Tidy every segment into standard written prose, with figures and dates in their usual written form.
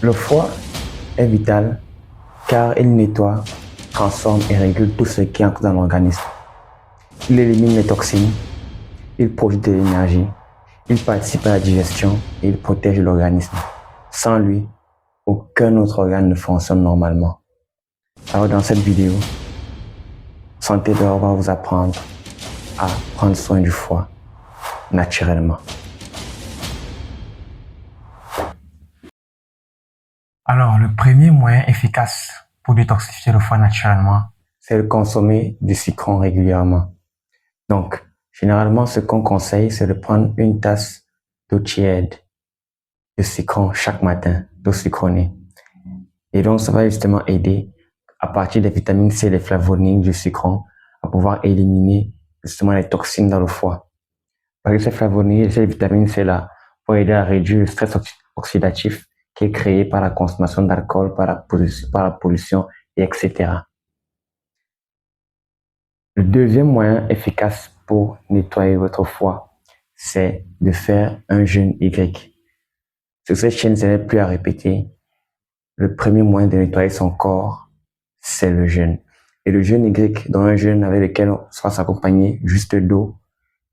Le foie est vital car il nettoie, transforme et régule tout ce qui entre dans l'organisme. Il élimine les toxines, il produit de l'énergie, il participe à la digestion et il protège l'organisme. Sans lui, aucun autre organe ne fonctionne normalement. Alors dans cette vidéo, Santé d'Or va vous apprendre à prendre soin du foie naturellement. Alors, le premier moyen efficace pour détoxifier le foie naturellement, c'est de consommer du citron régulièrement. Donc, généralement, ce qu'on conseille, c'est de prendre une tasse d'eau tiède de citron chaque matin, d'eau citronnée. Et donc, ça va justement aider, à partir des vitamines C et des flavonoïdes du citron, à pouvoir éliminer justement les toxines dans le foie. Parce que ces flavonoïdes et ces vitamines C-là vont aider à réduire le stress oxydatif qui est créé par la consommation d'alcool, par la pollution, et etc. Le deuxième moyen efficace pour nettoyer votre foie, c'est de faire un jeûne Y. Sur cette chaîne, ce n'est plus à répéter. Le premier moyen de nettoyer son corps, c'est le jeûne. Et le jeûne Y, dans un jeûne avec lequel on va s'accompagner juste d'eau,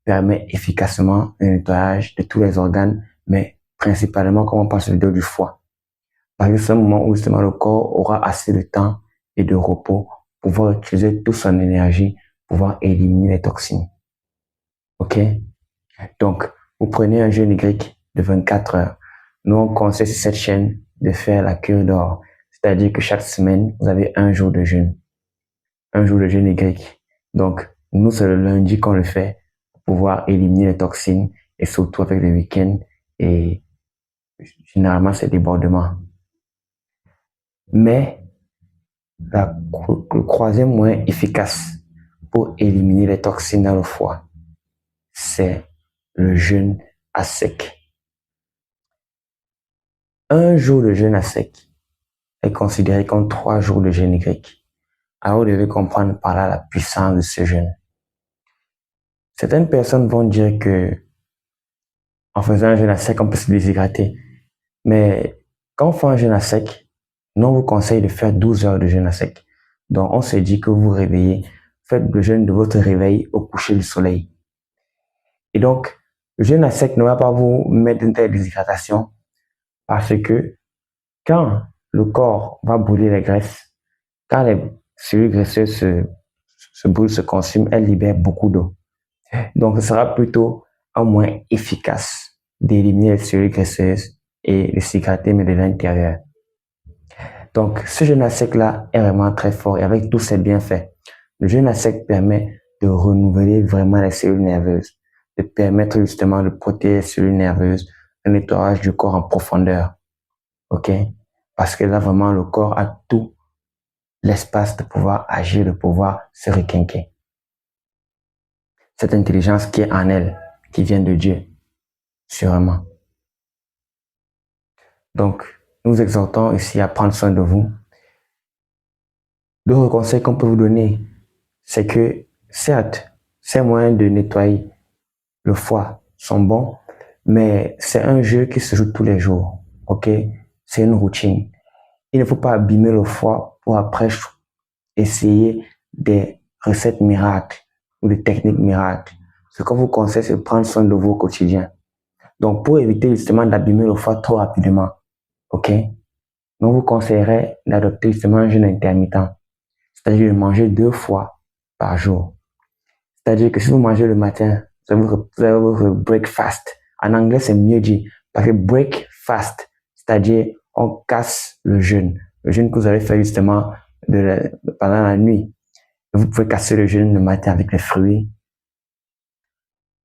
permet efficacement le nettoyage de tous les organes, mais principalement, comme on parle sur le du foie. Parce que c'est un moment où justement le corps aura assez de temps et de repos pour pouvoir utiliser toute son énergie, pour pouvoir éliminer les toxines. Ok? Donc, vous prenez un jeûne Y de 24 heures. Nous, on conseille sur cette chaîne de faire la cure d'or. C'est-à-dire que chaque semaine, vous avez un jour de jeûne. Un jour de jeûne Y. Donc, nous, c'est le lundi qu'on le fait pour pouvoir éliminer les toxines et surtout avec le week-end et généralement, c'est débordement. Mais le troisième moyen efficace pour éliminer les toxines dans le foie, c'est le jeûne à sec. Un jour de jeûne à sec est considéré comme 3 jours de jeûne Y. Alors, vous devez comprendre par là la puissance de ce jeûne. Certaines personnes vont dire que en faisant un jeûne à sec, on peut se déshydrater. Mais quand on fait un jeûne à sec, nous, on vous conseille de faire 12 heures de jeûne à sec. Donc, on se dit que vous vous réveillez, faites le jeûne de votre réveil au coucher du soleil. Et donc, le jeûne à sec ne va pas vous mettre une telle déshydratation parce que quand le corps va brûler les graisses, quand les cellules graisseuses se brûlent, se consument, elles libèrent beaucoup d'eau. Donc, ce sera plutôt un moyen efficace d'éliminer les cellules graisseuses et les s'hydrater, mais de l'intérieur. Donc, ce jeûne à sec-là est vraiment très fort et avec tous ses bienfaits. Le jeûne à sec permet de renouveler vraiment les cellules nerveuses, de permettre justement de protéger les cellules nerveuses, un nettoyage du corps en profondeur. OK? Parce que là, vraiment, le corps a tout l'espace de pouvoir agir, de pouvoir se requinquer. Cette intelligence qui est en elle, qui vient de Dieu, sûrement. Donc, nous exhortons ici à prendre soin de vous. D'autres conseils qu'on peut vous donner, c'est que, certes, ces moyens de nettoyer le foie sont bons, mais c'est un jeu qui se joue tous les jours. OK? C'est une routine. Il ne faut pas abîmer le foie pour après essayer des recettes miracles ou des techniques miracles. Ce qu'on vous conseille, c'est de prendre soin de vous au quotidien. Donc, pour éviter justement d'abîmer le foie trop rapidement, OK? On vous conseillerait d'adopter justement un jeûne intermittent, c'est-à-dire de manger 2 fois par jour. C'est-à-dire que si vous mangez le matin, vous avez votre breakfast. En anglais, c'est mieux dit, parce que breakfast, c'est-à-dire on casse le jeûne que vous avez fait justement pendant la nuit. Vous pouvez casser le jeûne le matin avec les fruits.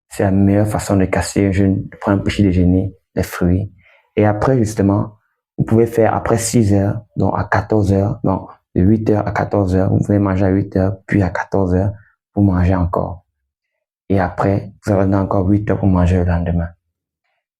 C'est la meilleure façon de casser un jeûne, de prendre un petit déjeuner, les fruits. Et après, justement, vous pouvez faire après 6 heures, donc à 14 heures, donc de 8 heures à 14 heures, vous pouvez manger à 8 heures, puis à 14 heures, vous mangez encore. Et après, vous avez encore 8 heures pour manger le lendemain.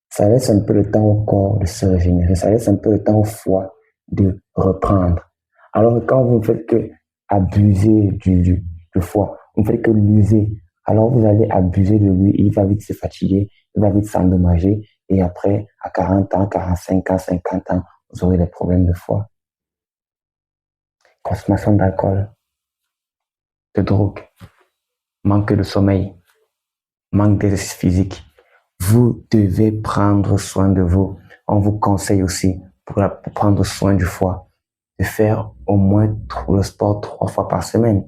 Ça laisse un peu le temps au corps de se régénérer, ça laisse un peu le temps au foie de reprendre. Alors que quand vous ne faites que abuser du foie, vous ne faites que l'user, alors vous allez abuser de lui, il va vite se fatiguer, il va vite s'endommager, et après, à 40 ans, 45 ans, 50 ans, vous aurez des problèmes de foie. Consommation d'alcool, de drogue, manque de sommeil, manque d'exercice physique. Vous devez prendre soin de vous. On vous conseille aussi, pour prendre soin du foie, de faire au moins le sport 3 fois par semaine.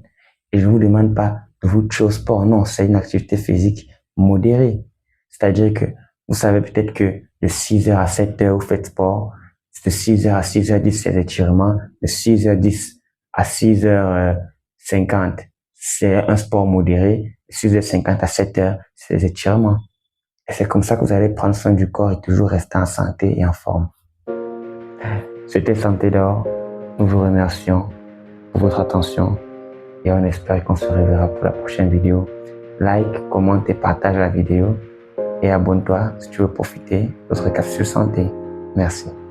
Et je ne vous demande pas de vous tuer au sport. Non, c'est une activité physique modérée. C'est-à-dire que vous savez peut-être que de 6h à 7h, vous faites sport. De 6h à 6h10, c'est l'étirement. De 6h10 à 6h50, c'est un sport modéré. De 6h50 à 7h, c'est les étirements. Et c'est comme ça que vous allez prendre soin du corps et toujours rester en santé et en forme. C'était Santé d'Or. Nous vous remercions pour votre attention et on espère qu'on se reverra pour la prochaine vidéo. Like, commente et partage la vidéo et abonne-toi si tu veux profiter d'autres capsules santé. Merci.